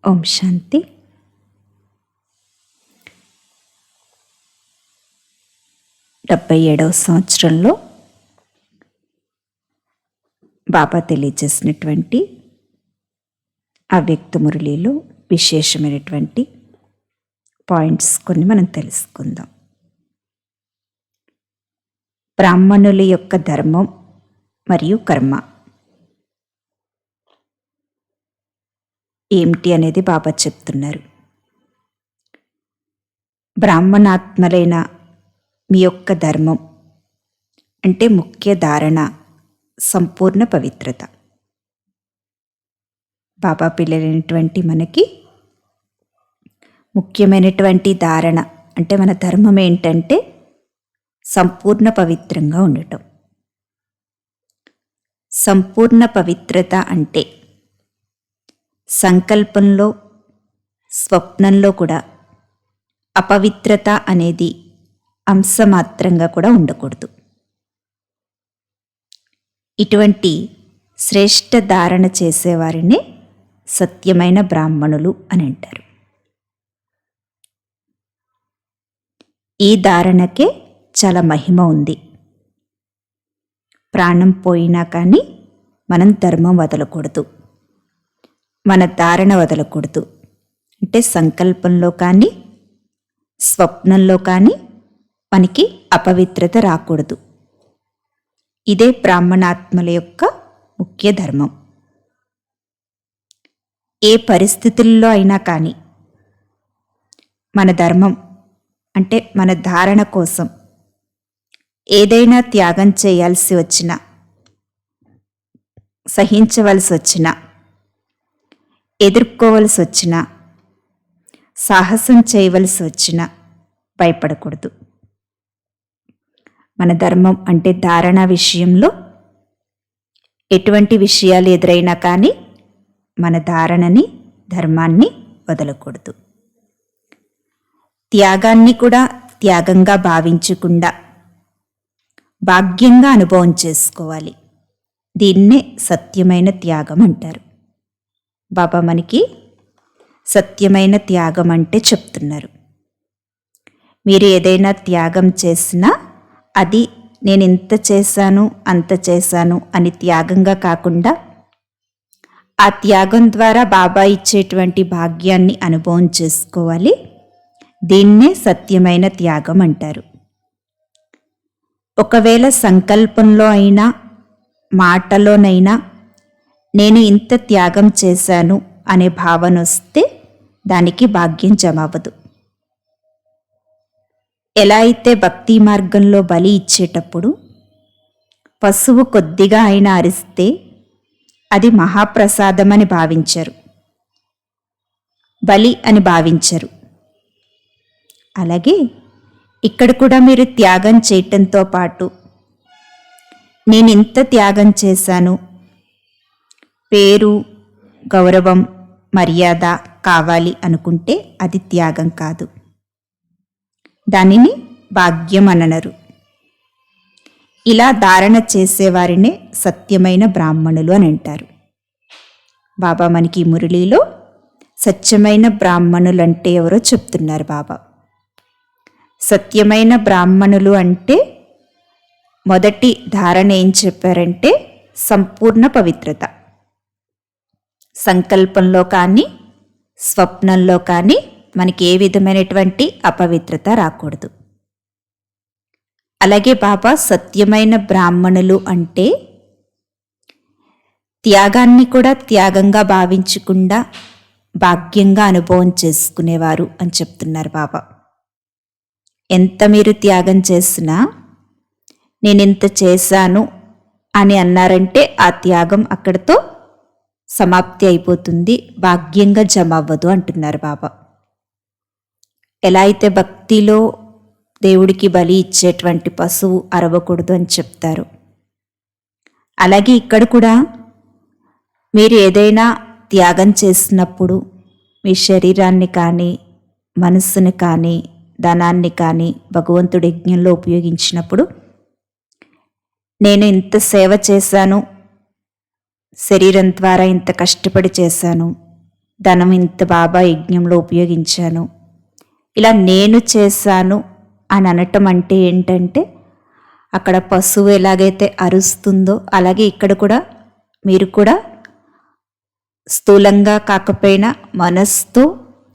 ఓం శాంతి. 77వ సంవత్సరంలో బాబా తెలియజేసినటువంటి అవ్యక్త మురళిలో విశేషమైనటువంటి పాయింట్స్ కొన్ని మనం తెలుసుకుందాం. బ్రాహ్మణుల యొక్క ధర్మం మరియు కర్మ ఏమిటి అనేది బాబా చెప్తున్నారు. బ్రాహ్మణాత్మలైన మీ యొక్క ధర్మం అంటే ముఖ్య ధారణ సంపూర్ణ పవిత్రత. బాబా పిల్లలైనటువంటి మనకి ముఖ్యమైనటువంటి ధారణ అంటే మన ధర్మం ఏంటంటే సంపూర్ణ పవిత్రంగా ఉండటం. సంపూర్ణ పవిత్రత అంటే సంకల్పంలో స్వప్నంలో కూడా అపవిత్రత అనేది అంశమాత్రంగా కూడా ఉండకూడదు. ఇటువంటి శ్రేష్ఠ ధారణ చేసేవారిని సత్యమైన బ్రాహ్మణులు అని అంటారు. ఈ ధారణకే చాలా మహిమ ఉంది. ప్రాణం పోయినా కానీ మనం ధర్మం వదలకూడదు, మన ధారణ వదలకూడదు. అంటే సంకల్పంలో కానీ స్వప్నంలో కానీ మనకి అపవిత్రత రాకూడదు. ఇదే బ్రాహ్మణాత్మల యొక్క ముఖ్య ధర్మం. ఏ పరిస్థితుల్లో అయినా కానీ మన ధర్మం అంటే మన ధారణ కోసం ఏదైనా త్యాగం చేయాల్సి వచ్చినా, సహించవలసి వచ్చినా, ఎదుర్కోవలసి వచ్చినా, సాహసం చేయవలసి వచ్చినా భయపడకూడదు. మన ధర్మం అంటే ధారణ విషయంలో ఎటువంటి విషయాలు ఎదురైనా కానీ మన ధారణని, ధర్మాన్ని వదలకూడదు. త్యాగాన్ని కూడా త్యాగంగా భావించకుండా భాగ్యంగా అనుభవం చేసుకోవాలి. దీన్నే సత్యమైన త్యాగం అంటారు. బాబా మనకి సత్యమైన త్యాగం అంటే చెప్తున్నారు. మీరు ఏదైనా త్యాగం చేసినా అది నేను ఇంత చేశాను అంత చేశాను అని త్యాగంగా కాకుండా ఆ త్యాగం ద్వారా బాబా ఇచ్చేటువంటి భాగ్యాన్ని అనుభవం చేసుకోవాలి. దీన్నే సత్యమైన త్యాగం అంటారు. ఒకవేళ సంకల్పంలో అయినా మాటలోనైనా నేను ఇంత త్యాగం చేశాను అనే భావన వస్తే దానికి భాగ్యం జమవ్వదు. ఎలా అయితే భక్తి మార్గంలో బలి ఇచ్చేటప్పుడు పశువు కొద్దిగా అయినా అరిస్తే అది మహాప్రసాదం అని భావించరు, బలి అని భావించరు. అలాగే ఇక్కడ కూడా మీరు త్యాగం చేయటంతో పాటు నేను ఇంత త్యాగం చేశాను, పేరు, గౌరవం, మర్యాద కావాలి అనుకుంటే అది త్యాగం కాదు. దానిని భాగ్యం అనరు. ఇలా ధారణ చేసేవారినే సత్యమైన బ్రాహ్మణులు అని అంటారు. బాబా మనకి మురళిలో సత్యమైన బ్రాహ్మణులు అంటే ఎవరో చెప్తున్నారు బాబా. సత్యమైన బ్రాహ్మణులు అంటే మొదటి ధారణ ఏం చెప్పారంటే సంపూర్ణ పవిత్రత. సంకల్పంలో కానీ స్వప్నంలో కానీ మనకి ఏ విధమైనటువంటి అపవిత్రత రాకూడదు. అలాగే బాబా సత్యమైన బ్రాహ్మణులు అంటే త్యాగాన్ని కూడా త్యాగంగా భావించకుండా భాగ్యంగా అనుభవం చేసుకునేవారు అని చెప్తున్నారు బాబా. ఎంత మీరు త్యాగం చేసినా నేనెంత చేశాను అని అన్నారంటే ఆ త్యాగం అక్కడితో సమాప్తి అయిపోతుంది, భాగ్యంగా జమ అవ్వదు అంటున్నారు బాబా. ఎలా అయితే భక్తిలో దేవుడికి బలి ఇచ్చేటువంటి పశువు అరవకూడదు అని చెప్తారు, అలాగే ఇక్కడ కూడా మీరు ఏదైనా త్యాగం చేసినప్పుడు మీ శరీరాన్ని కానీ మనస్సుని కానీ ధనాన్ని కానీ భగవంతుడి యజ్ఞంలో ఉపయోగించినప్పుడు నేను ఇంత సేవ చేశాను, శరీరం ద్వారా ఇంత కష్టపడి చేశాను, ధనం ఇంత బాబా యజ్ఞంలో ఉపయోగించాను, ఇలా నేను చేశాను అని అనటం అంటే ఏంటంటే, అక్కడ పశువు ఎలాగైతే అరుస్తుందో అలాగే ఇక్కడ కూడా మీరు కూడా స్థూలంగా కాకపోయినా మనస్తో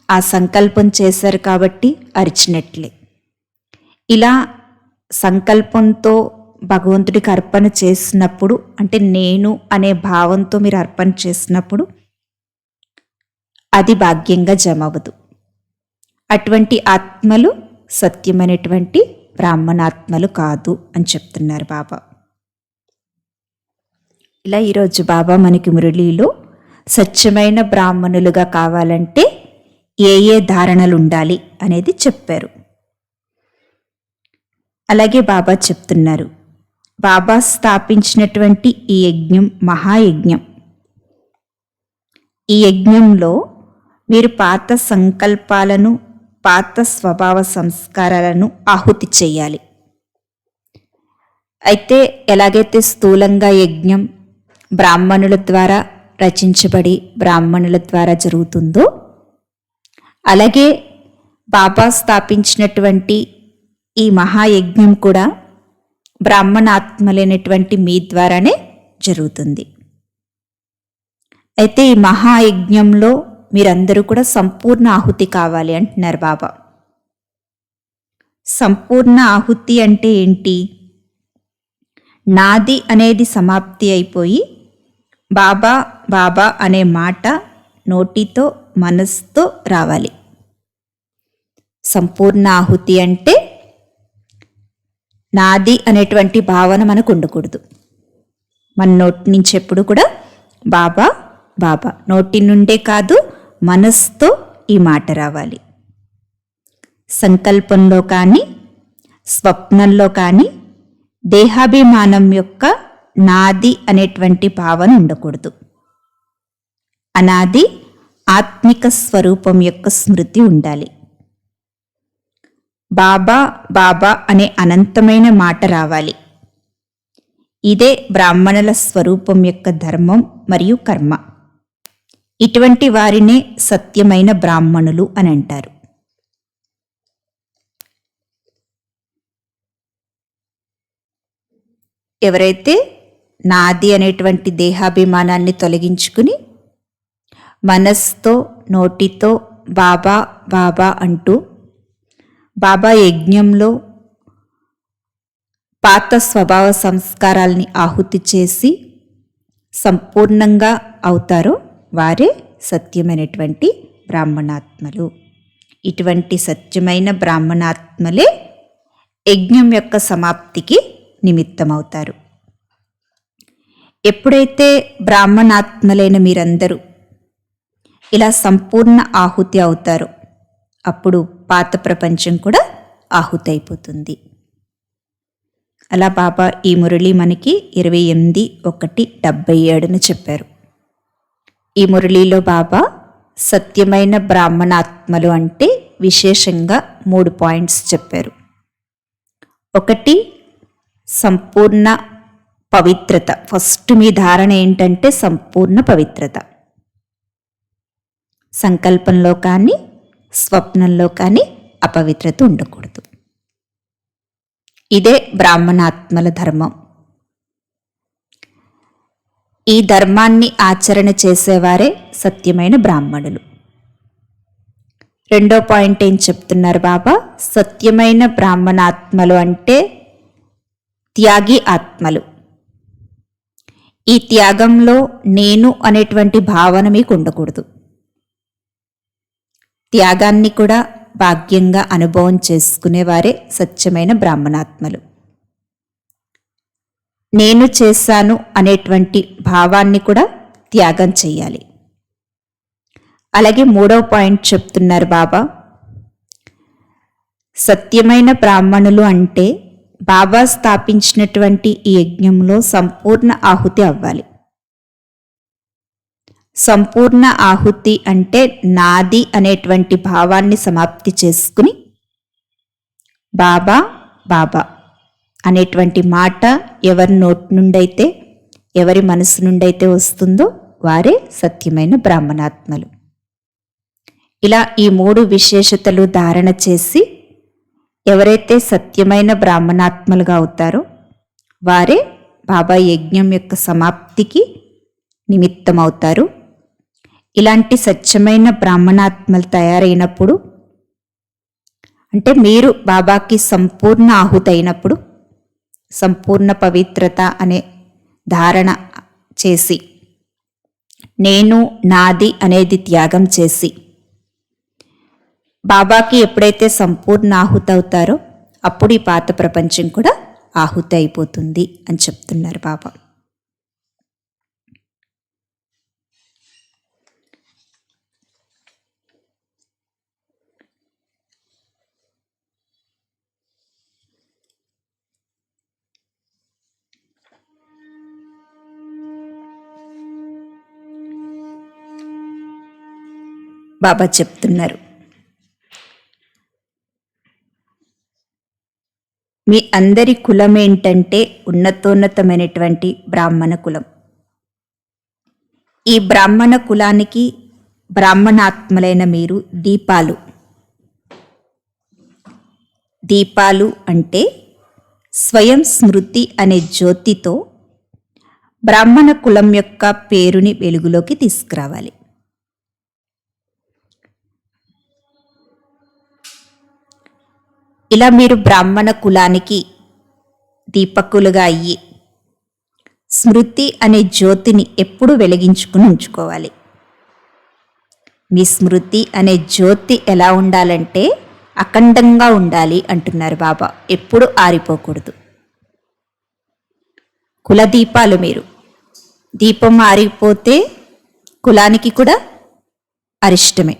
ఆ సంకల్పం చేశారు కాబట్టి అరిచినట్లే. ఇలా సంకల్పంతో భగవంతుడికి అర్పణ చేసినప్పుడు, అంటే నేను అనే భావంతో మీరు అర్పణ చేసినప్పుడు అది భాగ్యంగా జమవదు. అటువంటి ఆత్మలు సత్యమైనటువంటి బ్రాహ్మణాత్మలు కాదు అని చెప్తున్నారు బాబా. ఇలా ఈరోజు బాబా మనకి మురళీలో సత్యమైన బ్రాహ్మణులుగా కావాలంటే ఏ ఏ ధారణలు ఉండాలి అనేది చెప్పారు. అలాగే బాబా చెప్తున్నారు, బాబా స్థాపించినటువంటి ఈ యజ్ఞం మహాయజ్ఞం. ఈ యజ్ఞంలో మీరు పాత సంకల్పాలను, పాత స్వభావ సంస్కారాలను ఆహుతి చేయాలి. అయితే ఎలాగైతే స్థూలంగా యజ్ఞం బ్రాహ్మణుల ద్వారా రచించబడి బ్రాహ్మణుల ద్వారా జరుగుతుందో, అలాగే బాబా స్థాపించినటువంటి ఈ మహాయజ్ఞం కూడా బ్రాహ్మణాత్మలైనటువంటి మీ ద్వారానే జరుగుతుంది. అయితే ఈ మహాయజ్ఞంలో మీరందరూ కూడా సంపూర్ణ ఆహుతి కావాలి అంటున్నారు బాబా. సంపూర్ణ ఆహుతి అంటే ఏంటి? నాది అనేది సమాప్తి అయిపోయి బాబా బాబా అనే మాట నోటితో మనసుతో రావాలి. సంపూర్ణ ఆహుతి అంటే నాది అనేటువంటి భావన మనకు ఉండకూడదు. మన నోటి నుంచి ఎప్పుడు కూడా బాబా బాబా, నోటి నుండే కాదు మనసుతో ఈ మాట రావాలి. సంకల్పంలో కానీ స్వప్నంలో కానీ దేహాభిమానం యొక్క నాది అనేటువంటి భావన ఉండకూడదు. అనాది ఆత్మిక స్వరూపం యొక్క స్మృతి ఉండాలి. బాబా బాబా అనే అనంతమైన మాట రావాలి. ఇదే బ్రాహ్మణుల స్వరూపం యొక్క ధర్మం మరియు కర్మ. ఇటువంటి వారినే సత్యమైన బ్రాహ్మణులు అని అంటారు. ఎవరైతే నాది అనేటువంటి దేహాభిమానాన్ని తొలగించుకుని మనస్సుతో నోటితో బాబా బాబా అంటూ బాబా యజ్ఞంలో పాత స్వభావ సంస్కారాల్ని ఆహుతి చేసి సంపూర్ణంగా అవుతారో వారే సత్యమైనటువంటి బ్రాహ్మణాత్మలు. ఇటువంటి సత్యమైన బ్రాహ్మణాత్మలే యజ్ఞం యొక్క సమాప్తికి నిమిత్తమవుతారు. ఎప్పుడైతే బ్రాహ్మణాత్మలైన మీరందరూ ఇలా సంపూర్ణ ఆహుతి అవుతారో అప్పుడు పాత ప్రపంచం కూడా ఆహుతి అయిపోతుంది. అలా బాబా ఈ మురళి మనకి 28/1/77 చెప్పారు. ఈ మురళిలో బాబా సత్యమైన బ్రాహ్మణాత్మలు అంటే విశేషంగా 3 పాయింట్స్ చెప్పారు. 1, సంపూర్ణ పవిత్రత. ఫస్ట్ మీ ధారణ ఏంటంటే సంపూర్ణ పవిత్రత. సంకల్పంలో కానీ స్వప్నంలో కానీ అపవిత్రత ఉండకూడదు. ఇదే బ్రాహ్మణాత్మల ధర్మం. ఈ ధర్మాన్ని ఆచరణ చేసేవారే సత్యమైన బ్రాహ్మణులు. 2వ పాయింట్ ఏం చెప్తున్నారు బాబా? సత్యమైన బ్రాహ్మణాత్మలు అంటే త్యాగి ఆత్మలు. ఈ త్యాగంలో నేను అనేటువంటి భావన మీకు ఉండకూడదు. త్యాగాన్ని కూడా భాగ్యంగా అనుభవం చేసుకునేవారే సత్యమైన బ్రాహ్మణాత్మలు. నేను చేశాను అనేటువంటి భావాన్ని కూడా త్యాగం చెయ్యాలి. అలాగే 3వ పాయింట్ చెప్తున్నారు బాబా, సత్యమైన బ్రాహ్మణులు అంటే బాబా స్థాపించినటువంటి ఈ యజ్ఞంలో సంపూర్ణ ఆహుతి అవ్వాలి. సంపూర్ణ ఆహుతి అంటే నాది అనేటువంటి భావాన్ని సమాప్తి చేసుకుని బాబా బాబా అనేటువంటి మాట ఎవరి నోటి నుండైతే ఎవరి మనసు నుండైతే వస్తుందో వారే సత్యమైన బ్రాహ్మణాత్మలు. ఇలా ఈ 3 విశేషతలు ధారణ చేసి ఎవరైతే సత్యమైన బ్రాహ్మణాత్మలుగా అవుతారో వారే బాబా యజ్ఞం యొక్క సమాప్తికి నిమిత్తమవుతారు. ఇలాంటి సత్యమైన బ్రాహ్మణాత్మలు తయారైనప్పుడు, అంటే మీరు బాబాకి సంపూర్ణ ఆహుతైనప్పుడు, సంపూర్ణ పవిత్రత అనే ధారణ చేసి, నేను నాది అనేది త్యాగం చేసి బాబాకి ఎప్పుడైతే సంపూర్ణ ఆహుతి అవుతారో అప్పుడు ఈ పాత ప్రపంచం కూడా ఆహుతి అయిపోతుంది అని చెప్తున్నారు బాబా. బాబా చెప్తున్నారు, మీ అందరి కులం ఏంటంటే ఉన్నతోన్నతమైనటువంటి బ్రాహ్మణ కులం. ఈ బ్రాహ్మణ కులానికి బ్రాహ్మణాత్మలైన మీరు దీపాలు. దీపాలు అంటే స్వయం స్మృతి అనే జ్యోతితో బ్రాహ్మణ కులం యొక్క పేరుని వెలుగులోకి తీసుకురావాలి. ఇలా మీరు బ్రాహ్మణ కులానికి దీపకులుగా అయ్యి స్మృతి అనే జ్యోతిని ఎప్పుడు వెలిగించుకుని ఉంచుకోవాలి. మీ స్మృతి అనే జ్యోతి ఎలా ఉండాలంటే అఖండంగా ఉండాలి అంటున్నారు బాబా. ఎప్పుడు ఆరిపోకూడదు. కుల దీపాలు మీరు. దీపం ఆరిపోతే కులానికి కూడా అరిష్టమే.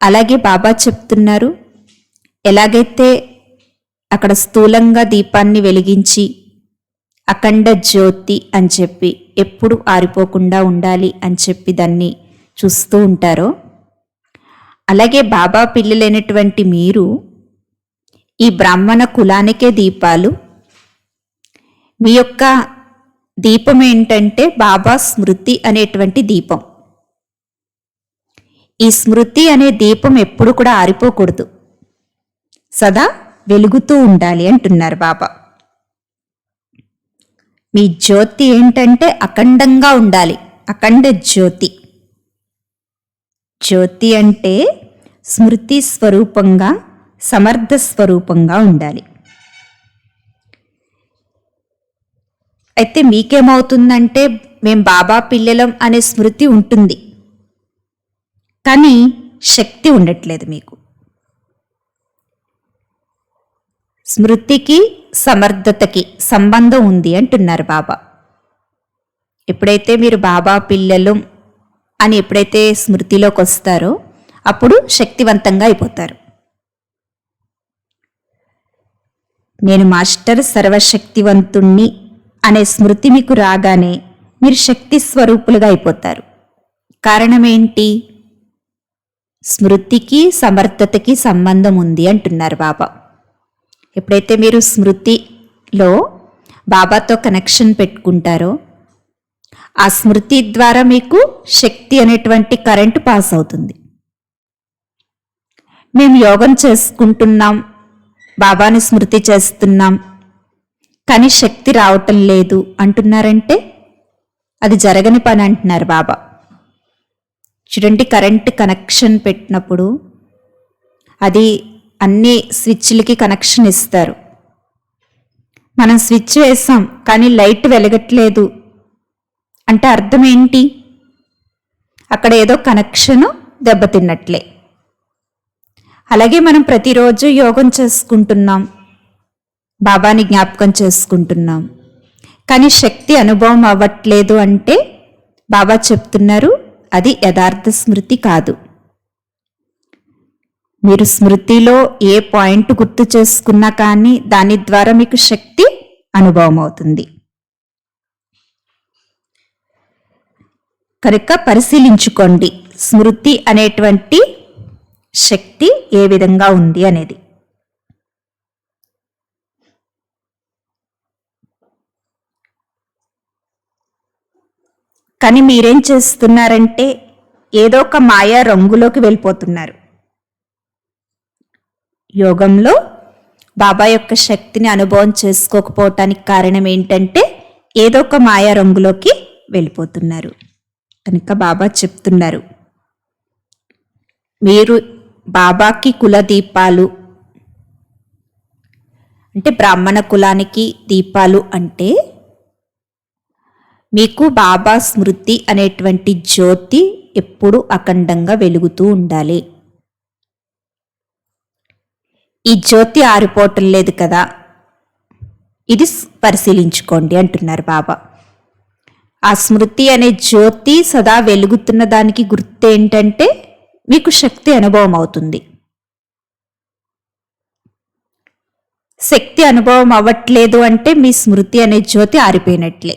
అలాగే బాబా చెప్తున్నారు, ఎలాగైతే అక్కడ స్థూలంగా దీపాన్ని వెలిగించి అఖండ జ్యోతి అని చెప్పి ఎప్పుడు ఆరిపోకుండా ఉండాలి అని చెప్పి దాన్ని చూస్తూ ఉంటారో, అలాగే బాబా పిల్లలైనటువంటి మీరు ఈ బ్రాహ్మణ కులానికే దీపాలు. మీ యొక్క దీపం ఏంటంటే బాబా స్మృతి అనేటువంటి దీపం. ఈ స్మృతి అనే దీపం ఎప్పుడు కూడా ఆరిపోకూడదు, సదా వెలుగుతూ ఉండాలి అంటున్నారు బాబా. మీ జ్యోతి ఏంటంటే అఖండంగా ఉండాలి, అఖండ జ్యోతి. జ్యోతి అంటే స్మృతి స్వరూపంగా, సమర్థ స్వరూపంగా ఉండాలి. అయితే మీకేమవుతుందంటే మేం బాబా పిల్లలం అనే స్మృతి ఉంటుంది, కానీ శక్తి ఉండట్లేదు మీకు. స్మృతికి సమర్థతకి సంబంధం ఉంది అంటున్నారు బాబా. ఎప్పుడైతే మీరు బాబా పిల్లలు అని ఎప్పుడైతే స్మృతిలోకి వస్తారో అప్పుడు శక్తివంతంగా అయిపోతారు. నేను మాస్టర్ సర్వశక్తివంతుణ్ణి అనే స్మృతి మీకు రాగానే మీరు శక్తి స్వరూపులుగా అయిపోతారు. కారణమేంటి? స్మృతికి సమర్థతకి సంబంధం ఉంది అంటున్నారు బాబా. ఎప్పుడైతే మీరు స్మృతిలో బాబాతో కనెక్షన్ పెట్టుకుంటారో ఆ స్మృతి ద్వారా మీకు శక్తి అనేటువంటి కరెంటు పాస్ అవుతుంది. మేము యోగం చేసుకుంటున్నాం, బాబాని స్మృతి చేస్తున్నాం, కానీ శక్తి రావటం లేదు అంటున్నారంటే అది జరగని పని అంటున్నారు బాబా. చూడండి, కరెంటు కనెక్షన్ పెట్టినప్పుడు అది అన్ని స్విచ్లకి కనెక్షన్ ఇస్తారు. మనం స్విచ్ వేసాం కానీ లైట్ వెలగట్లేదు అంటే అర్థం ఏంటి? అక్కడ ఏదో కనెక్షను దెబ్బతిన్నట్లే. అలాగే మనం ప్రతిరోజు యోగం చేసుకుంటున్నాం, బాబాని జ్ఞాపకం చేసుకుంటున్నాం, కానీ శక్తి అనుభవం అవ్వట్లేదు అంటే బాబా చెప్తున్నారు అది యథార్థ స్మృతి కాదు. మీరు స్మృతిలో ఏ పాయింట్ గుర్తు చేసుకున్నా కానీ దాని ద్వారా మీకు శక్తి అనుభవం అవుతుంది. కనుక పరిశీలించుకోండి స్మృతి అనేటువంటి శక్తి ఏ విధంగా ఉంది అనేది. కానీ మీరేం చేస్తున్నారంటే ఏదో ఒక మాయా రంగులోకి వెళ్ళిపోతున్నారు. యోగంలో బాబా యొక్క శక్తిని అనుభవం చేసుకోకపోవటానికి కారణం ఏంటంటే ఏదో ఒక మాయా రంగులోకి వెళ్ళిపోతున్నారు. కనుక బాబా చెప్తున్నారు, మీరు బాబాకి కుల దీపాలు అంటే బ్రాహ్మణ కులానికి దీపాలు అంటే మీకు బాబా స్మృతి అనేటువంటి జ్యోతి ఎప్పుడూ అఖండంగా వెలుగుతూ ఉండాలి. ఈ జ్యోతి ఆరిపోవటం లేదు కదా, ఇది పరిశీలించుకోండి అంటున్నారు బాబా. ఆ స్మృతి అనే జ్యోతి సదా వెలుగుతున్న దానికి గుర్తు ఏంటంటే మీకు శక్తి అనుభవం అవుతుంది. శక్తి అనుభవం అవ్వట్లేదు అంటే మీ స్మృతి అనే జ్యోతి ఆరిపోయినట్లే.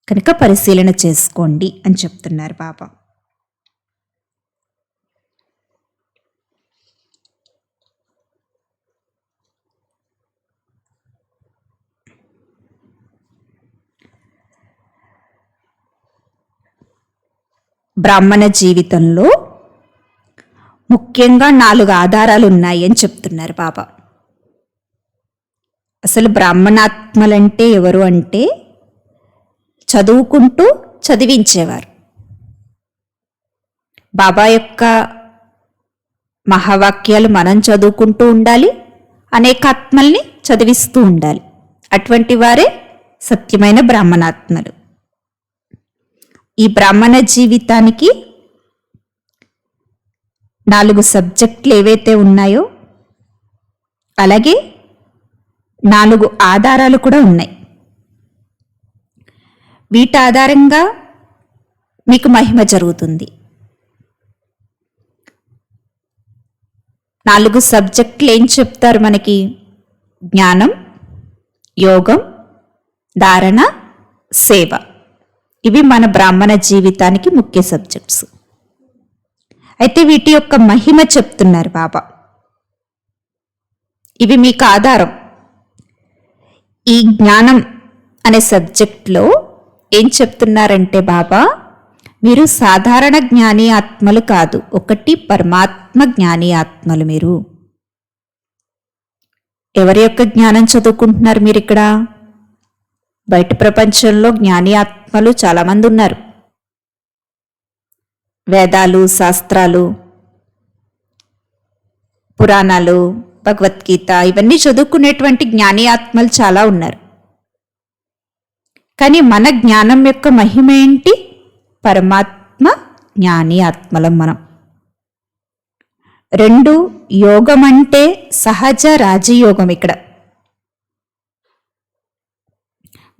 కనుక పరిశీలన చేసుకోండి అని చెప్తున్నారు బాబా. బ్రాహ్మణ జీవితంలో ముఖ్యంగా 4 ఆధారాలు ఉన్నాయి అని చెప్తున్నారు బాబా. అసలు బ్రాహ్మణాత్మలంటే ఎవరు అంటే చదువుకుంటూ చదివించేవారు. బాబా యొక్క మహావాక్యాలు మనం చదువుకుంటూ ఉండాలి, అనేక ఆత్మల్ని చదివిస్తూ ఉండాలి. అటువంటి వారే సత్యమైన బ్రాహ్మణాత్మలు. ఈ బ్రాహ్మణ జీవితానికి 4 సబ్జెక్టులు ఏవైతే ఉన్నాయో అలాగే 4 ఆధారాలు కూడా ఉన్నాయి. వీటి ఆధారంగా మీకు మహిమ జరుగుతుంది. 4 సబ్జెక్టులు ఏం చెప్తారు మనకి? జ్ఞానం, యోగం, ధారణ, సేవ. ఇవి మన బ్రాహ్మణ జీవితానికి ముఖ్య సబ్జెక్ట్స్. అయితే వీటి యొక్క మహిమ చెప్తున్నారు బాబా. ఇవి మీకు ఆధారం. ఈ జ్ఞానం అనే సబ్జెక్ట్లో ఏం చెప్తున్నారంటే బాబా, మీరు సాధారణ జ్ఞాని ఆత్మలు కాదు, ఒకటి పరమాత్మ జ్ఞాని ఆత్మలు. మీరు ఎవరి యొక్క జ్ఞానం చదువుకుంటున్నారు మీరు ఇక్కడ? బయట ప్రపంచంలో జ్ఞాని ఆత్మలు చాలామంది ఉన్నారు. వేదాలు, శాస్త్రాలు, పురాణాలు, భగవద్గీత ఇవన్నీ చదువుకునేటువంటి జ్ఞాని ఆత్మలు చాలా ఉన్నారు. కానీ మన జ్ఞానం యొక్క మహిమ ఏంటి? పరమాత్మ జ్ఞాని ఆత్మలం మనం. 2 యోగం అంటే సహజ రాజయోగం. ఇక్కడ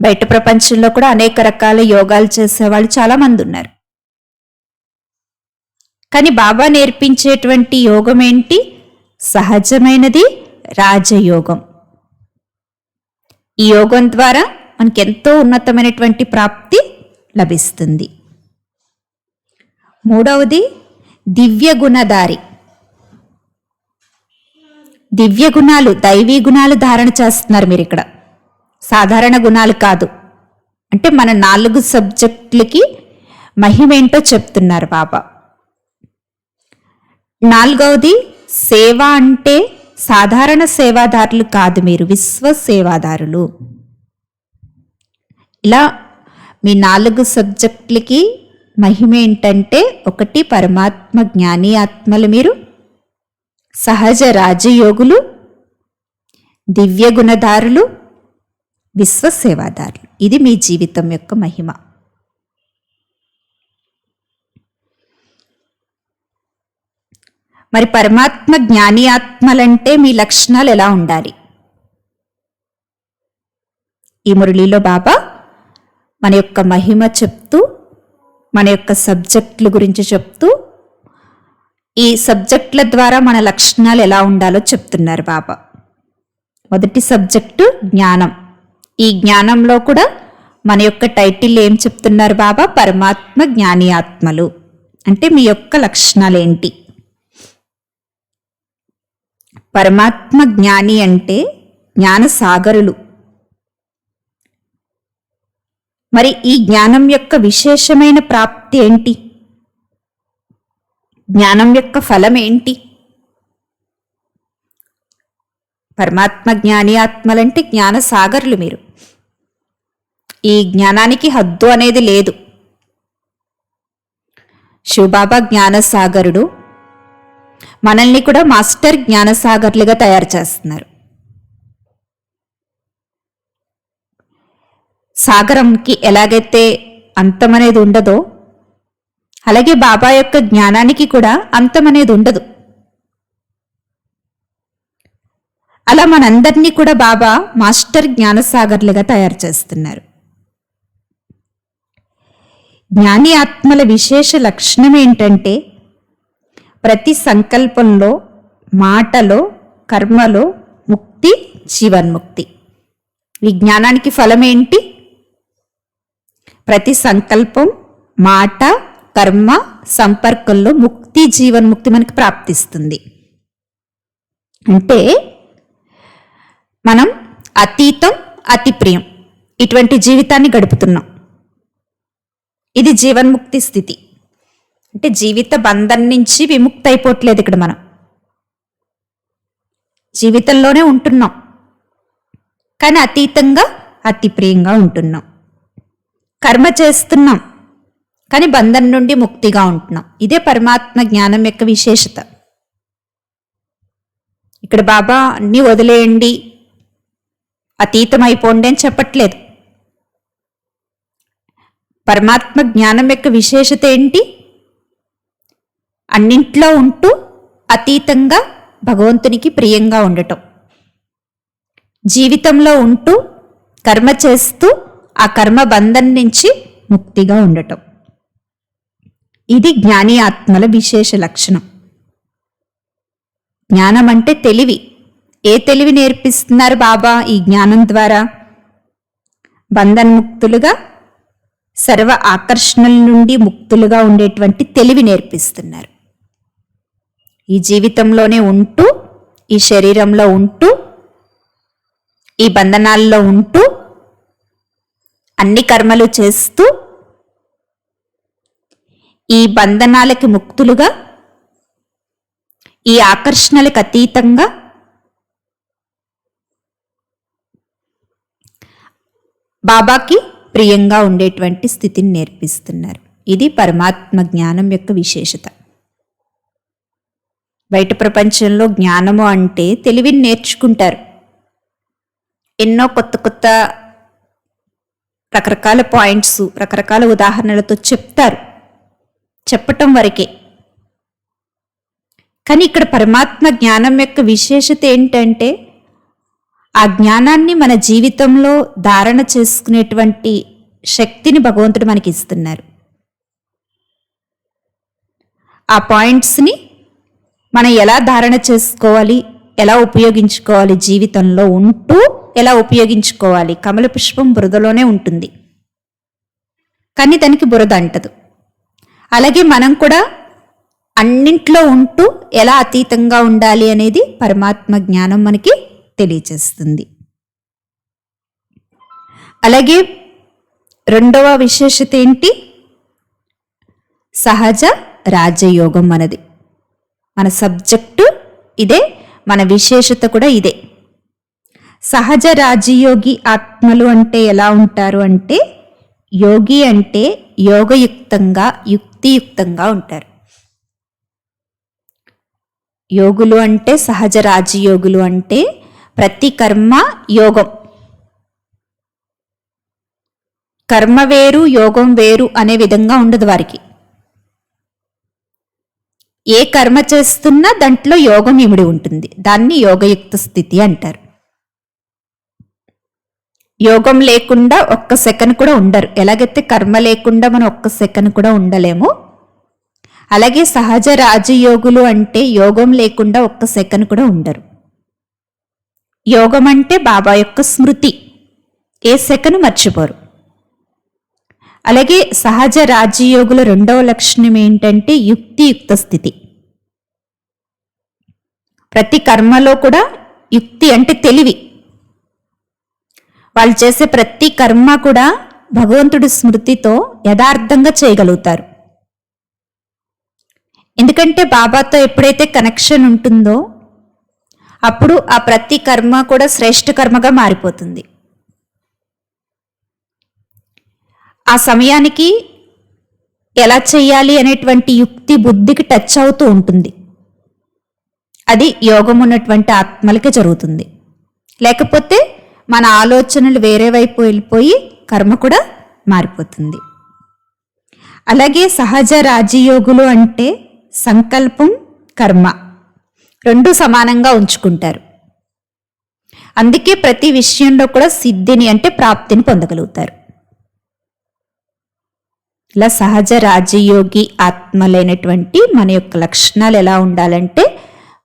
బయట ప్రపంచంలో కూడా అనేక రకాల యోగాలు చేసేవాళ్ళు చాలామంది ఉన్నారు. కానీ బాబా నేర్పించేటువంటి యోగం ఏంటి? సహజమైనది రాజయోగం. ఈ యోగం ద్వారా మనకి ఎంతో ఉన్నతమైనటువంటి ప్రాప్తి లభిస్తుంది. 3వది దివ్య గుణధారి. దివ్య గుణాలు, దైవీ గుణాలు ధారణ చేస్తున్నారు మీరు ఇక్కడ. సాధారణ గుణాలు కాదు. అంటే మన 4 సబ్జెక్టులకి మహిమేంటో చెప్తున్నారు బాబా. 4వది సేవ. అంటే సాధారణ సేవాదారులు కాదు, మీరు విశ్వ సేవాదారులు. ఇలా మీ 4 సబ్జెక్టులకి మహిమ ఏంటంటే ఒకటి పరమాత్మ జ్ఞాని ఆత్మలు మీరు, సహజ రాజయోగులు, దివ్య గుణధారులు, విశ్వ సేవాదారులు. ఇది మీ జీవితం యొక్క మహిమ. మరి పరమాత్మ జ్ఞాని ఆత్మలంటే మీ లక్షణాలు ఎలా ఉండాలి? ఈ మురళిలో బాబా మన యొక్క మహిమ చెప్తూ, మన యొక్క సబ్జెక్టుల గురించి చెప్తూ, ఈ సబ్జెక్టుల ద్వారా మన లక్షణాలు ఎలా ఉండాలో చెప్తున్నారు బాబా. మొదటి సబ్జెక్టు జ్ఞానం. ఈ జ్ఞానంలో కూడా మన యొక్క టైటిల్ ఏం చెప్తున్నారు బాబా? పరమాత్మ జ్ఞాని ఆత్మలు. అంటే మీ యొక్క లక్షణాలు ఏంటి? పరమాత్మ జ్ఞాని అంటే జ్ఞాన సాగరులు. మరి ఈ జ్ఞానం యొక్క విశేషమైన ప్రాప్తి ఏంటి? జ్ఞానం యొక్క ఫలం ఏంటి? పరమాత్మ జ్ఞాని ఆత్మలంటే జ్ఞాన సాగర్లు మీరు. ఈ జ్ఞానానికి హద్దు అనేది లేదు. శివబాబా జ్ఞానసాగరుడు, మనల్ని కూడా మాస్టర్ జ్ఞానసాగర్లుగా తయారు చేస్తున్నారు. సాగరంకి ఎలాగైతే అంతం అనేది ఉండదో, అలాగే బాబా యొక్క జ్ఞానానికి కూడా అంతం అనేది ఉండదు. అలా మనందరినీ కూడా బాబా మాస్టర్ జ్ఞానసాగర్లుగా తయారు చేస్తున్నారు. జ్ఞాని ఆత్మల విశేష లక్షణం ఏంటంటే ప్రతి సంకల్పంలో, మాటలో, కర్మలో ముక్తి, జీవన్ముక్తి. ఈ జ్ఞానానికి ఫలం ఏంటి? ప్రతి సంకల్పం, మాట, కర్మ, సంపర్కంలో ముక్తి, జీవన్ముక్తి మనకి ప్రాప్తిస్తుంది. అంటే మనం అతీతం, అతి ప్రియం ఇటువంటి జీవితాన్ని గడుపుతున్నాం. ఇది జీవన్ముక్తి స్థితి. అంటే జీవిత బంధం నుంచి విముక్తి అయిపోవట్లేదు. ఇక్కడ మనం జీవితంలోనే ఉంటున్నాం, కానీ అతీతంగా, అతి ప్రియంగా ఉంటున్నాం. కర్మ చేస్తున్నాం, కానీ బంధం నుండి ముక్తిగా ఉంటున్నాం. ఇదే పరమాత్మ జ్ఞానం యొక్క విశేషత. ఇక్కడ బాబా అన్నీ వదిలేయండి, అతీతం అయిపోండి అని చెప్పట్లేదు. పరమాత్మ జ్ఞానం యొక్క విశేషత ఏంటి? అన్నింట్లో ఉంటూ అతీతంగా భగవంతునికి ప్రియంగా ఉండటం. జీవితంలో ఉంటూ కర్మ చేస్తూ ఆ కర్మ బంధం నుంచి ముక్తిగా ఉండటం. ఇది జ్ఞాని ఆత్మల విశేష లక్షణం. జ్ఞానం అంటే తెలివి. ఏ తెలివి నేర్పిస్తున్నారు బాబా ఈ జ్ఞానం ద్వారా? బంధన్ముక్తులుగా, సర్వ ఆకర్షణల నుండి ముక్తులుగా ఉండేటువంటి తెలివి నేర్పిస్తున్నారు. ఈ జీవితంలోనే ఉంటూ, ఈ శరీరంలో ఉంటూ, ఈ బంధనాల్లో ఉంటూ, అన్ని కర్మలు చేస్తూ, ఈ బంధనాలకి ముక్తులుగా, ఈ ఆకర్షణలకు అతీతంగా బాబాకి ప్రియంగా ఉండేటువంటి స్థితిని నేర్పిస్తున్నారు. ఇది పరమాత్మ జ్ఞానం యొక్క విశేషత. బయట ప్రపంచంలో జ్ఞానము అంటే తెలివిని నేర్చుకుంటారు. ఎన్నో కొత్త కొత్త రకరకాల పాయింట్స్, రకరకాల ఉదాహరణలతో చెప్తారు, చెప్పటం వరకే. కానీ ఇక్కడ పరమాత్మ జ్ఞానం యొక్క విశేషత ఏంటంటే ఆ జ్ఞానాన్ని మన జీవితంలో ధారణ చేసుకునేటువంటి శక్తిని భగవంతుడు మనకి ఇస్తున్నారు. ఆ పాయింట్స్ని మనం ఎలా ధారణ చేసుకోవాలి, ఎలా ఉపయోగించుకోవాలి, జీవితంలో ఉంటూ ఎలా ఉపయోగించుకోవాలి. కమల పుష్పం బురదలోనే ఉంటుంది, కానీ దానికి బురద అంటదు. అలాగే మనం కూడా అన్నింట్లో ఉంటూ ఎలా అతీతంగా ఉండాలి అనేది పరమాత్మ జ్ఞానం మనకి తెలియచేస్తుంది. అలాగే రెండవ విశేషత ఏంటి? సహజ రాజయోగం మనది. మన సబ్జెక్టు ఇదే, మన విశేషత కూడా ఇదే. సహజ రాజయోగి ఆత్మలు అంటే ఎలా ఉంటారు అంటే, యోగి అంటే యోగయుక్తంగా, యుక్తియుక్తంగా ఉంటారు. యోగులు అంటే, సహజ రాజయోగులు అంటే ప్రతి కర్మ యోగం. కర్మ వేరు, యోగం వేరు అనే విధంగా ఉండదు వారికి. ఏ కర్మ చేస్తున్నా దాంట్లో యోగం ఇమిడి ఉంటుంది. దాన్ని యోగయుక్త స్థితి అంటారు. యోగం లేకుండా ఒక్క సెకండ్ కూడా ఉండరు. ఎలాగైతే కర్మ లేకుండా మనం ఒక్క సెకండ్ కూడా ఉండలేము, అలాగే సహజ రాజయోగులు అంటే యోగం లేకుండా ఒక్క సెకండ్ కూడా ఉండరు. యోగం అంటే బాబా యొక్క స్మృతి, ఏ సెకండ్ మర్చిపోరు. అలాగే సహజ రాజయోగుల రెండవ లక్షణం ఏంటంటే యుక్తియుక్త స్థితి. ప్రతి కర్మలో కూడా యుక్తి అంటే తెలివి. వాళ్ళు చేసే ప్రతి కర్మ కూడా భగవంతుడి స్మృతితో యథార్థంగా చేయగలుగుతారు. ఎందుకంటే బాబాతో ఎప్పుడైతే కనెక్షన్ ఉంటుందో అప్పుడు ఆ ప్రతి కర్మ కూడా శ్రేష్ఠ కర్మగా మారిపోతుంది. ఆ సమయానికి ఎలా చేయాలి అనేటువంటి యుక్తి బుద్ధికి టచ్ అవుతూ ఉంటుంది. అది యోగం ఉన్నటువంటి ఆత్మలకే జరుగుతుంది. లేకపోతే మన ఆలోచనలు వేరే వైపు వెళ్ళిపోయి కర్మ కూడా మారిపోతుంది. అలాగే సహజ రాజయోగులు అంటే సంకల్పం, కర్మ రెండు సమానంగా ఉంచుకుంటారు. అందుకే ప్రతి విషయంలో కూడా సిద్ధిని అంటే ప్రాప్తిని పొందగలుగుతారు. ఇలా సహజ రాజయోగి ఆత్మలైనటువంటి మన యొక్క లక్షణాలు ఎలా ఉండాలంటే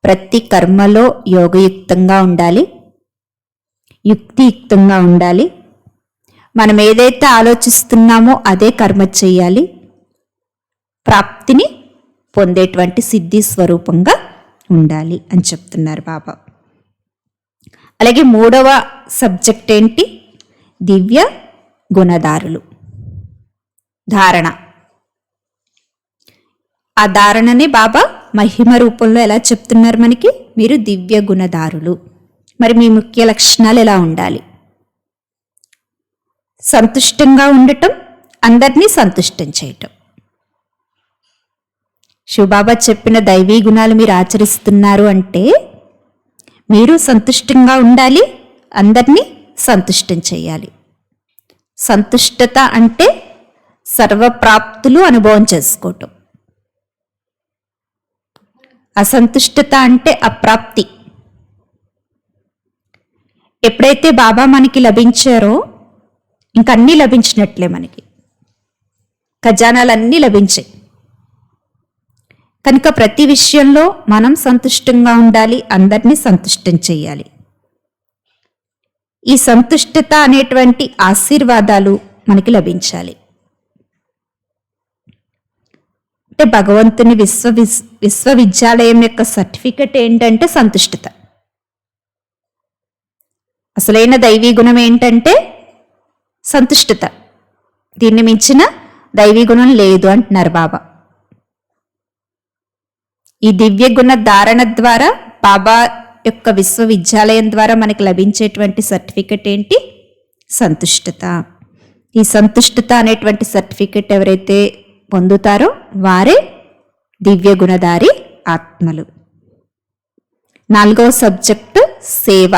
ప్రతి కర్మలో యోగయుక్తంగా ఉండాలి, యుక్తియుక్తంగా ఉండాలి. మనం ఏదైతే ఆలోచిస్తున్నామో అదే కర్మ చేయాలి, ప్రాప్తిని పొందేటువంటి సిద్ధి స్వరూపంగా ఉండాలి అని చెప్తున్నారు బాబా. అలాగే 3వ సబ్జెక్ట్ ఏంటి? దివ్య గుణధారులు. ధారణ. ఆ ధారణని బాబా మహిమ రూపంలో ఎలా చెప్తున్నారు మనకి? మీరు దివ్య గుణధారులు. మరి మీ ముఖ్య లక్షణాలు ఎలా ఉండాలి? సంతుష్టంగా ఉండటం, అందరినీ సంతుష్టం చేయటం. శివబాబా చెప్పిన దైవీ గుణాలు మీరు ఆచరిస్తున్నారు అంటే మీరు సంతుష్టంగా ఉండాలి, అందరినీ సంతుష్టం చేయాలి. సంతుష్టత అంటే సర్వప్రాప్తులు అనుభవం చేసుకోవటం. అసంతుష్టత అంటే అప్రాప్తి. ఎప్పుడైతే బాబా మనకి లభించారో ఇంకన్నీ లభించినట్లే, మనకి ఖజానాలన్నీ లభించాయి. కనుక ప్రతి విషయంలో మనం సంతుష్టంగా ఉండాలి, అందరినీ సంతుష్టం చేయాలి. ఈ సంతుష్టత అనేటువంటి ఆశీర్వాదాలు మనకి లభించాలి. అంటే భగవంతుని విశ్వవిద్యాలయం యొక్క సర్టిఫికెట్ ఏంటంటే సంతుష్టత. అసలైన దైవీ గుణం ఏంటంటే సంతుష్టత. దీన్ని మించిన దైవీ గుణం లేదు అంటున్నారు బాబా. ఈ దివ్య గుణ ధారణ ద్వారా బాబా యొక్క విశ్వవిద్యాలయం ద్వారా మనకి లభించేటువంటి సర్టిఫికెట్ ఏంటి? సంతుష్టత. ఈ సంతుష్టత అనేటువంటి సర్టిఫికెట్ ఎవరైతే పొందుతారో వారే దివ్య గుణధారి ఆత్మలు. 4వ సబ్జెక్టు సేవ.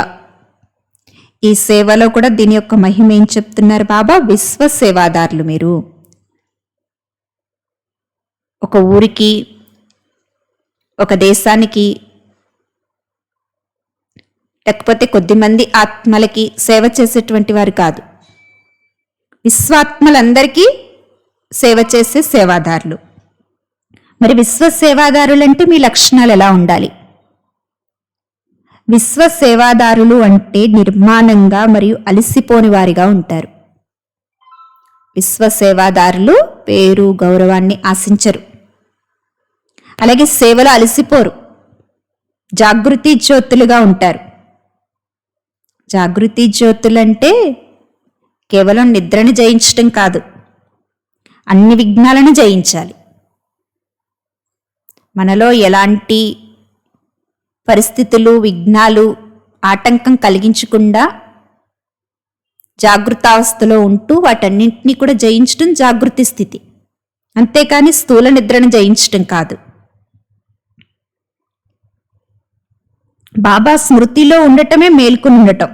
ఈ సేవలో కూడా దీని యొక్క మహిమ ఏం చెప్తున్నారు బాబా? విశ్వ సేవాదారులు మీరు. ఒక ఊరికి, ఒక దేశానికి, లేకపోతే కొద్దిమంది ఆత్మలకి సేవ చేసేటువంటి వారు కాదు, విశ్వాత్మలందరికీ సేవ చేసే సేవాదారులు. మరి విశ్వ సేవాదారులు అంటే మీ లక్షణాలు ఎలా ఉండాలి? విశ్వ సేవాదారులు అంటే నిర్మాణంగా మరియు అలసిపోని వారిగా ఉంటారు. విశ్వ సేవాదారులు పేరు గౌరవాన్ని ఆశించరు, అలాగే సేవలో అలసిపోరు, జాగృతి జ్యోతులుగా ఉంటారు. జాగృతి జ్యోతులంటే కేవలం నిద్రని జయించటం కాదు, అన్ని విఘ్నాలను జయించాలి. మనలో ఎలాంటి పరిస్థితులు, విఘ్నాలు, ఆటంకం కలిగించకుండా జాగృతావస్థలో ఉంటూ వాటన్నింటినీ కూడా జయించడం జాగృతి స్థితి. అంతేకాని స్థూల నిద్రను జయించటం కాదు. బాబా స్మృతిలో ఉండటమే మేల్కొని ఉండటం.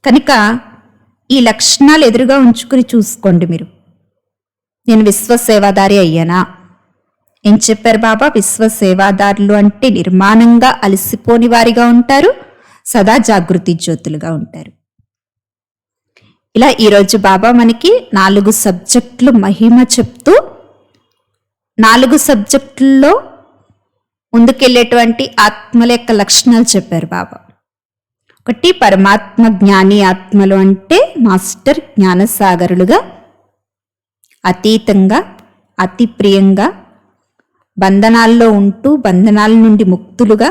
కనుక ఈ లక్షణాలు ఎదురుగా ఉంచుకుని చూసుకోండి మీరు. నేను విశ్వ సేవాదారి అయ్యానా? ఏం చెప్పారు బాబా? విశ్వ సేవాదారులు అంటే నిర్మాణంగా అలసిపోని వారిగా ఉంటారు, సదా జాగృతి జ్యోతులుగా ఉంటారు. ఇలా ఈరోజు బాబా మనకి 4 సబ్జెక్టులు మహిమ చెప్తూ 4 సబ్జెక్టుల్లో ముందుకెళ్ళేటువంటి ఆత్మల యొక్క లక్షణాలు చెప్పారు బాబా. 1 పరమాత్మ జ్ఞాని ఆత్మలు అంటే మాస్టర్ జ్ఞానసాగరులుగా, అతీతంగా, అతి ప్రియంగా, బంధనాల్లో ఉంటూ బంధనాల నుండి ముక్తులుగా,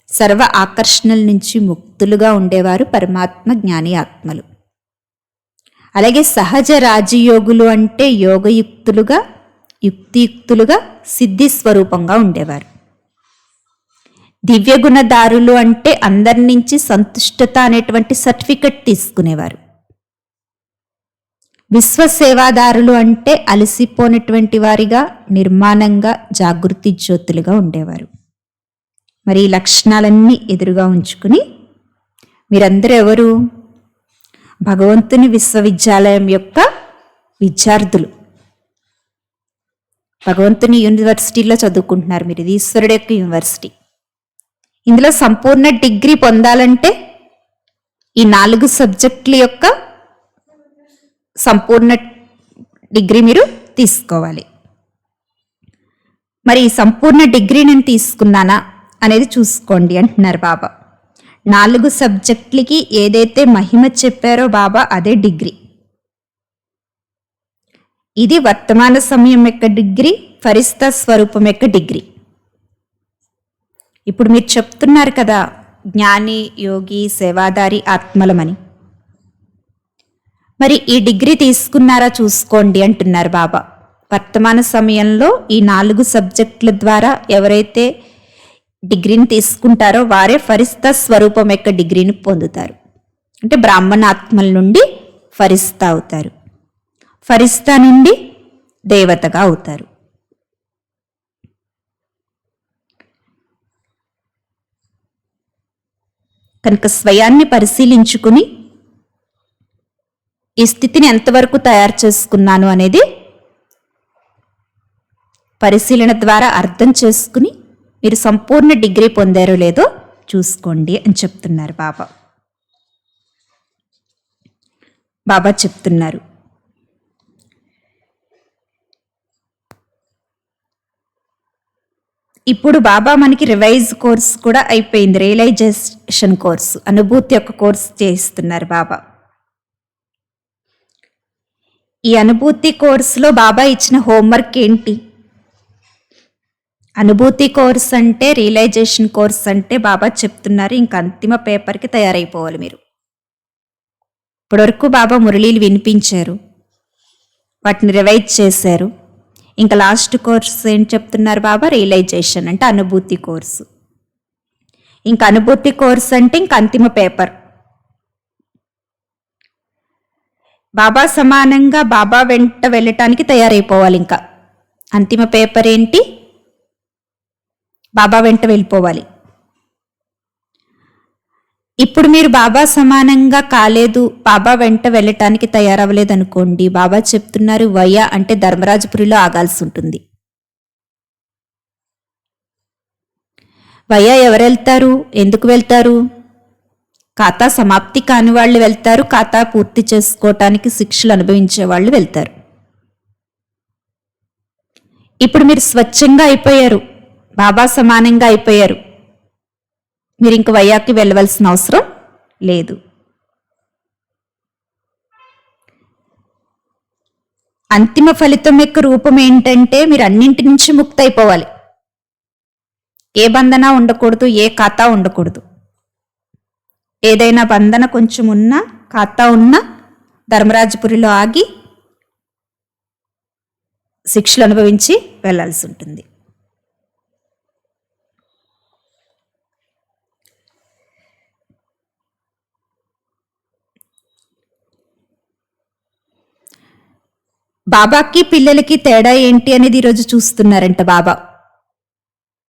సర్వ ఆకర్షణల నుంచి ముక్తులుగా ఉండేవారు పరమాత్మ జ్ఞాని ఆత్మలు. అలాగే సహజ రాజయోగులు అంటే యోగయుక్తులుగా, యుక్తియుక్తులుగా సిద్ధి స్వరూపంగా ఉండేవారు. దివ్యగుణదారులు అంటే అందరి నుంచి సంతుష్టత అనేటువంటి సర్టిఫికెట్ తీసుకునేవారు. విశ్వసేవాదారులు అంటే అలసిపోయినటువంటి వారిగా నిర్మాణంగా జాగృతి జ్యోతులుగా ఉండేవారు. మరి ఈ లక్షణాలన్నీ ఎదురుగా ఉంచుకుని మీరందరూ ఎవరు? భగవంతుని విశ్వవిద్యాలయం యొక్క విద్యార్థులు. భగవంతుని యూనివర్సిటీలో చదువుకుంటున్నారు మీరు. ఇది ఈశ్వరుడు యొక్క యూనివర్సిటీ. ఇందులో సంపూర్ణ డిగ్రీ పొందాలంటే ఈ 4 సబ్జెక్టుల యొక్క సంపూర్ణ డిగ్రీ మీరు తీసుకోవాలి. మరి ఈ సంపూర్ణ డిగ్రీ నేను తీసుకున్నానా అనేది చూసుకోండి అంటున్నారు బాబా. 4 సబ్జెక్టులకి ఏదైతే మహిమ చెప్పారో బాబా అదే డిగ్రీ. ఇది వర్తమాన సమయం యొక్క డిగ్రీ, ఫరిస్తా స్వరూపం యొక్క డిగ్రీ. ఇప్పుడు మీరు చెప్తున్నారు కదా జ్ఞాని, యోగి, సేవాదారి ఆత్మలమని. మరి ఈ డిగ్రీ తీసుకున్నారా చూసుకోండి అంటున్నారు బాబా. వర్తమాన సమయంలో ఈ 4 సబ్జెక్టుల ద్వారా ఎవరైతే డిగ్రీని తీసుకుంటారో వారే ఫరిస్తా స్వరూపం యొక్క డిగ్రీని పొందుతారు. అంటే బ్రాహ్మణ ఆత్మల నుండి ఫరిస్తా అవుతారు. ఫరిస్తా నుండి దేవతగా అవుతారు. కనుక స్వయాన్ని పరిశీలించుకుని ఈ స్థితిని ఎంతవరకు తయారు చేసుకున్నాను అనేది పరిశీలన ద్వారా అర్థం చేసుకుని మీరు సంపూర్ణ డిగ్రీ పొందారో లేదో చూసుకోండి అని చెప్తున్నారు బాబా. బాబా చెప్తున్నారు, ఇప్పుడు బాబా మనకి రివైజ్ కోర్స్ కూడా అయిపోయింది. రియలైజేషన్ కోర్సు, అనుభూతి యొక్క కోర్సు చేయిస్తున్నారు బాబా. ఈ అనుభూతి కోర్సులో బాబా ఇచ్చిన హోంవర్క్ ఏంటి? అనుభూతి కోర్స్ అంటే, రియలైజేషన్ కోర్స్ అంటే బాబా చెప్తున్నారు ఇంక అంతిమ పేపర్కి తయారైపోవాలి మీరు. ఇప్పటివరకు బాబా మురళీలు వినిపించారు, వాటిని రివైజ్ చేశారు. ఇంకా లాస్ట్ కోర్స్ ఏం చెప్తున్నారు బాబా? రియలైజేషన్ అంటే అనుభూతి కోర్సు. ఇంకా అనుభూతి కోర్స్ అంటే ఇంక అంతిమ పేపర్. బాబా సమానంగా బాబా వెంట వెళ్ళటానికి తయారైపోవాలి. ఇంకా అంతిమ పేపర్ ఏంటి? బాబా వెంట వెళ్ళిపోవాలి. ఇప్పుడు మీరు బాబా సమానంగా కాలేదు, బాబా వెంట వెళ్ళటానికి తయారవ్వలేదు అనుకోండి, బాబా చెప్తున్నారు వయ అంటే ధర్మరాజపురిలో ఆగాల్సి ఉంటుంది. వయ ఎవరు వెళ్తారు? ఎందుకు వెళ్తారు? ఖాతా సమాప్తి కాని వాళ్ళు వెళ్తారు, ఖాతా పూర్తి చేసుకోవటానికి శిక్షలు అనుభవించే వాళ్ళు వెళ్తారు. ఇప్పుడు మీరు స్వచ్ఛంగా అయిపోయారు, బాబా సమానంగా అయిపోయారు. మీరు ఇంక వయ్యాకి వెళ్ళవలసిన అవసరం లేదు. అంతిమ ఫలితం యొక్క రూపం ఏంటంటే మీరు అన్నింటి నుంచి ముక్తి అయిపోవాలి. ఏ బంధన ఉండకూడదు, ఏ ఖాతా ఉండకూడదు. ఏదైనా బంధన కొంచెం ఉన్నా, ఖాతా ఉన్నా ధర్మరాజపురిలో ఆగి శిక్షలు అనుభవించి వెళ్ళాల్సి ఉంటుంది. బాబాకి పిల్లలకి తేడా ఏంటి అనేది ఈరోజు చూస్తున్నారంట బాబా.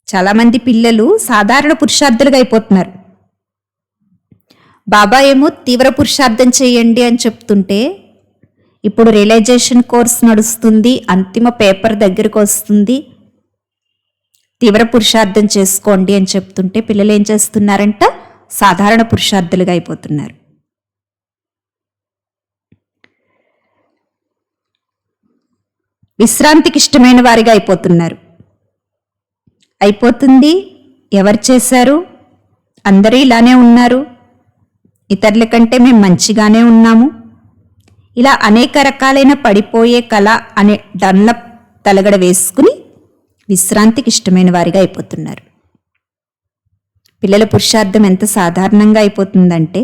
చాలామంది పిల్లలు సాధారణ పురుషార్థులుగా అయిపోతున్నారు. బాబా ఏమో తీవ్ర పురుషార్థం చేయండి అని చెప్తుంటే, ఇప్పుడు రియలైజేషన్ కోర్స్ నడుస్తుంది, అంతిమ పేపర్ దగ్గరకు వస్తుంది, తీవ్ర పురుషార్థం చేసుకోండి అని చెప్తుంటే పిల్లలు ఏం చేస్తున్నారంట? సాధారణ పురుషార్థులుగా అయిపోతున్నారు. విశ్రాంతికి ఇష్టమైన వారిగా అయిపోతుంది. ఎవరు చేశారు? అందరూ ఇలానే ఉన్నారు, ఇతరుల కంటే మేము మంచిగానే ఉన్నాము, ఇలా అనేక రకాలైన పడిపోయే కళ అనే డన్లప్ తలగడ వేసుకుని విశ్రాంతికి ఇష్టమైన వారిగా అయిపోతున్నారు. పిల్లల పురుషార్థం ఎంత సాధారణంగా అయిపోతుందంటే,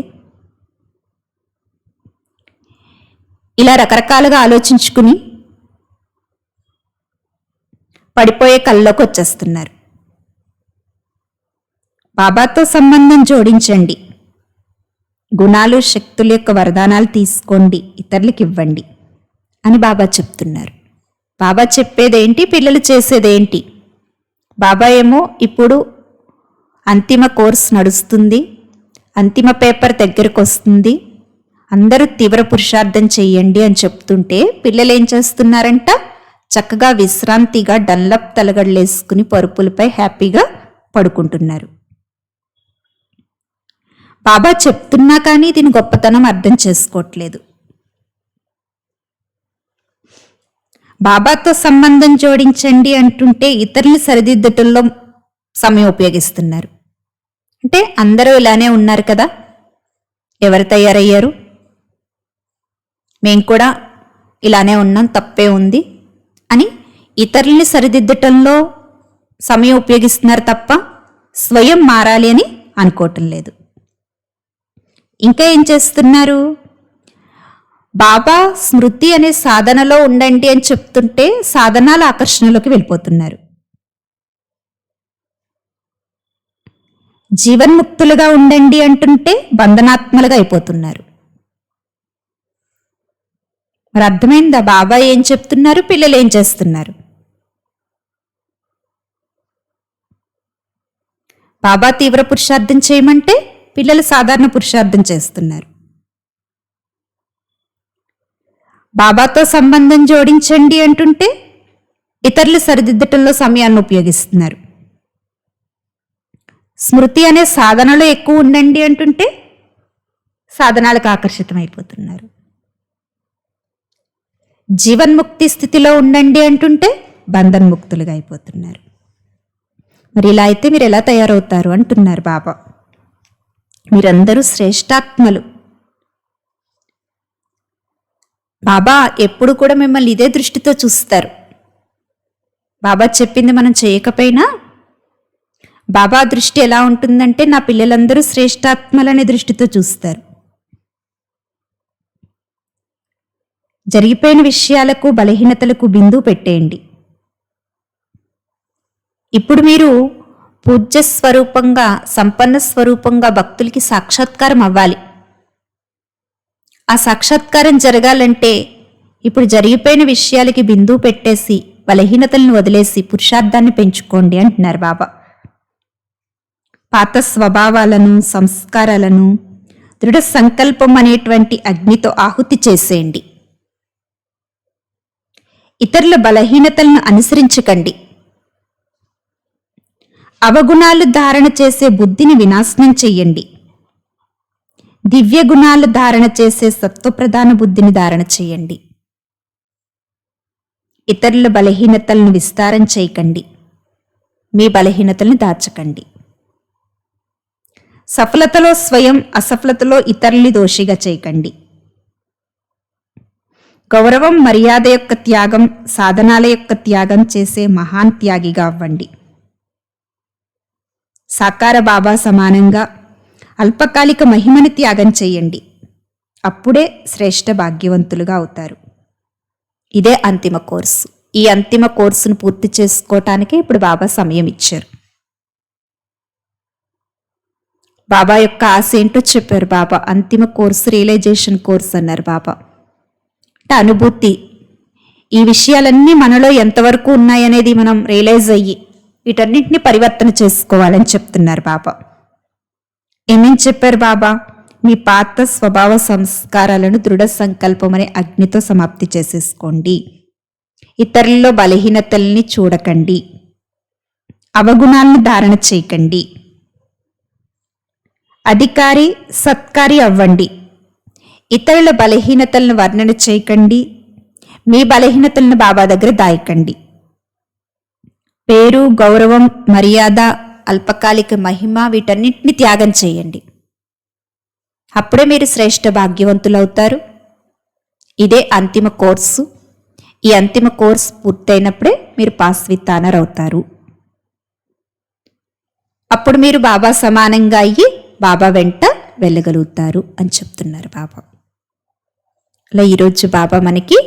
ఇలా రకరకాలుగా ఆలోచించుకుని పడిపోయే కళ్ళలోకి వచ్చేస్తున్నారు. బాబాతో సంబంధం జోడించండి. గుణాలు శక్తుల యొక్క వరదానాలు తీసుకోండి, ఇతరులకు ఇవ్వండి అని బాబా చెప్తున్నారు. బాబా చెప్పేదేంటి, పిల్లలు చేసేదేంటి? బాబా ఏమో ఇప్పుడు అంతిమ కోర్స్ నడుస్తుంది, అంతిమ పేపర్ దగ్గరకు వస్తుంది, అందరూ తీవ్ర పురుషార్థం చెయ్యండి అని చెప్తుంటే పిల్లలు ఏం చేస్తున్నారంట? చక్కగా విశ్రాంతిగా డన్లప్ తలగడలేసుకుని పరుపులపై హ్యాపీగా పడుకుంటున్నారు. బాబా చెప్తున్నా కానీ దీని గొప్పతనం అర్థం చేసుకోవట్లేదు. బాబాతో సంబంధం జోడించండి అంటుంటే ఇతరులు సరిదిద్దటంలో సమయం ఉపయోగిస్తున్నారు. అంటే అందరూ ఇలానే ఉన్నారు కదా, ఎవరు తయారయ్యారు? మేము కూడా ఇలానే ఉన్నాం, తప్పే ఉంది అని ఇతరుల్ని సరిదిద్దటంలో సమయం ఉపయోగిస్తున్నారు తప్ప స్వయం మారాలి అని అనుకోవటం లేదు. ఇంకా ఏం చేస్తున్నారు? బాబా స్మృతి అనే సాధనలో ఉండండి అని చెప్తుంటే సాధనాల ఆకర్షణలోకి వెళ్ళిపోతున్నారు. జీవన్ముక్తులుగా ఉండండి అంటుంటే బంధనాత్మలుగా అయిపోతున్నారు. మరి అర్థమైందా బాబా ఏం చెప్తున్నారు, పిల్లలు ఏం చేస్తున్నారు? బాబా తీవ్ర పురుషార్థం చేయమంటే పిల్లలు సాధారణ పురుషార్థం చేస్తున్నారు. బాబాతో సంబంధం జోడించండి అంటుంటే ఇతరులు సరిదిద్దటంలో సమయాన్ని ఉపయోగిస్తున్నారు. స్మృతి అనే సాధనలో ఎక్కువ ఉండండి అంటుంటే సాధనాలకు ఆకర్షితమైపోతున్నారు. జీవన్ముక్తి స్థితిలో ఉండండి అంటుంటే బంధన్ముక్తులుగా అయిపోతున్నారు. మరి ఇలా అయితే మీరు ఎలా తయారవుతారు అంటున్నారు బాబా. మీరందరూ శ్రేష్టాత్మలు. బాబా ఎప్పుడు కూడా మిమ్మల్ని ఇదే దృష్టితో చూస్తారు. బాబా చెప్పింది మనం చేయకపోయినా బాబా దృష్టి ఎలా ఉంటుందంటే నా పిల్లలందరూ శ్రేష్టాత్మలనే దృష్టితో చూస్తారు. జరిగిపోయిన విషయాలకు బలహీనతలకు బిందువు పెట్టేయండి. ఇప్పుడు మీరు పూజ్య స్వరూపంగా, సంపన్న స్వరూపంగా భక్తులకి సాక్షాత్కారం అవ్వాలి. ఆ సాక్షాత్కారం జరగాలంటే ఇప్పుడు జరిగిపోయిన విషయాలకి బిందువు పెట్టేసి బలహీనతలను వదిలేసి పురుషార్థాన్ని పెంచుకోండి అంటున్నారు బాబా. పాత స్వభావాలను, సంస్కారాలను దృఢ సంకల్పం అనేటువంటి అగ్నితో ఆహుతి చేసేయండి. ఇతరుల బలహీనతలను అనుసరించకండి. అవగుణాలు ధారణ చేసే బుద్ధిని వినాశనం చెయ్యండి. దివ్య గుణాలు ధారణ చేసే సత్వప్రధాన బుద్ధిని ధారణ చేయండి. ఇతరుల బలహీనతలను విస్తారం చేయకండి. మీ బలహీనతల్ని దాచకండి. సఫలతలో స్వయం, అసఫలతలో ఇతరుల్ని దోషిగా చేయకండి. గౌరవం, మర్యాద యొక్క త్యాగం, సాధనాల యొక్క త్యాగం చేసే మహాన్ త్యాగిగా అవ్వండి. సాకార బాబా సమానంగా అల్పకాలిక మహిమని త్యాగం చేయండి. అప్పుడే శ్రేష్ఠ భాగ్యవంతులుగా అవుతారు. ఇదే అంతిమ కోర్సు. ఈ అంతిమ కోర్సును పూర్తి చేసుకోవటానికే ఇప్పుడు బాబా సమయం ఇచ్చారు. బాబా యొక్క ఆశ ఏంటో చెప్పారు బాబా. అంతిమ కోర్సు రియలైజేషన్ కోర్స్ అన్నారు బాబా. అనుభూతి, ఈ విషయాలన్నీ మనలో ఎంతవరకు ఉన్నాయనేది మనం రియలైజ్ అయ్యి వీటన్నింటినీ పరివర్తన చేసుకోవాలని చెప్తున్నారు బాబా. ఏమేం చెప్పారు బాబా? మీ పాత స్వభావ సంస్కారాలను దృఢ సంకల్పం అనే అగ్నితో సమాప్తి చేసేసుకోండి. ఇతరుల్లో బలహీనతల్ని చూడకండి. అవగుణాలను ధారణ చేయకండి. అధికారి, సత్కారి అవ్వండి. ఇతరుల బలహీనతలను వర్ణన చేయకండి. మీ బలహీనతలను బాబా దగ్గర దాయకండి. పేరు, గౌరవం, మర్యాద, అల్పకాలిక మహిమ వీటన్నిటిని త్యాగం చేయండి. అప్పుడే మీరు శ్రేష్ఠ భాగ్యవంతులవుతారు. ఇదే అంతిమ కోర్సు. ఈ అంతిమ కోర్సు పూర్తయినప్పుడే మీరు పాస్ విత్ ఆనర్ అవుతారు. అప్పుడు మీరు బాబా సమానంగా అయ్యి బాబా వెంట వెళ్ళగలుగుతారు అని చెప్తున్నారు బాబా. అలా ఈరోజు బాబా మనకి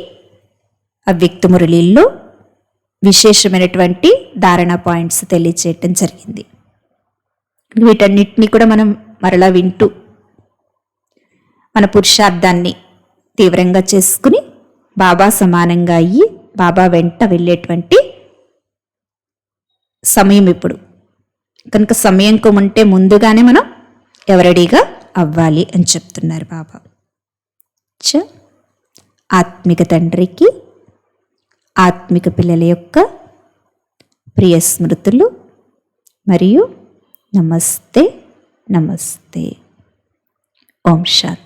అవ్యక్త మురళీల్లో విశేషమైనటువంటి ధారణ పాయింట్స్ తెలియచేయటం జరిగింది. వీటన్నిటిని కూడా మనం మరలా వింటూ మన పురుషార్థాన్ని తీవ్రంగా చేసుకుని బాబా సమానంగా అయ్యి బాబా వెంట వెళ్ళేటువంటి సమయం ఇప్పుడు కనుక సమయం ఉంటే ముందుగానే మనం ఎవరెడీగా అవ్వాలి అని చెప్తున్నారు బాబా. ఆత్మిక తండ్రికి ఆత్మిక పిల్లల యొక్క ప్రియ స్మృతులు మరియు నమస్తే నమస్తే. ఓం శాంతి.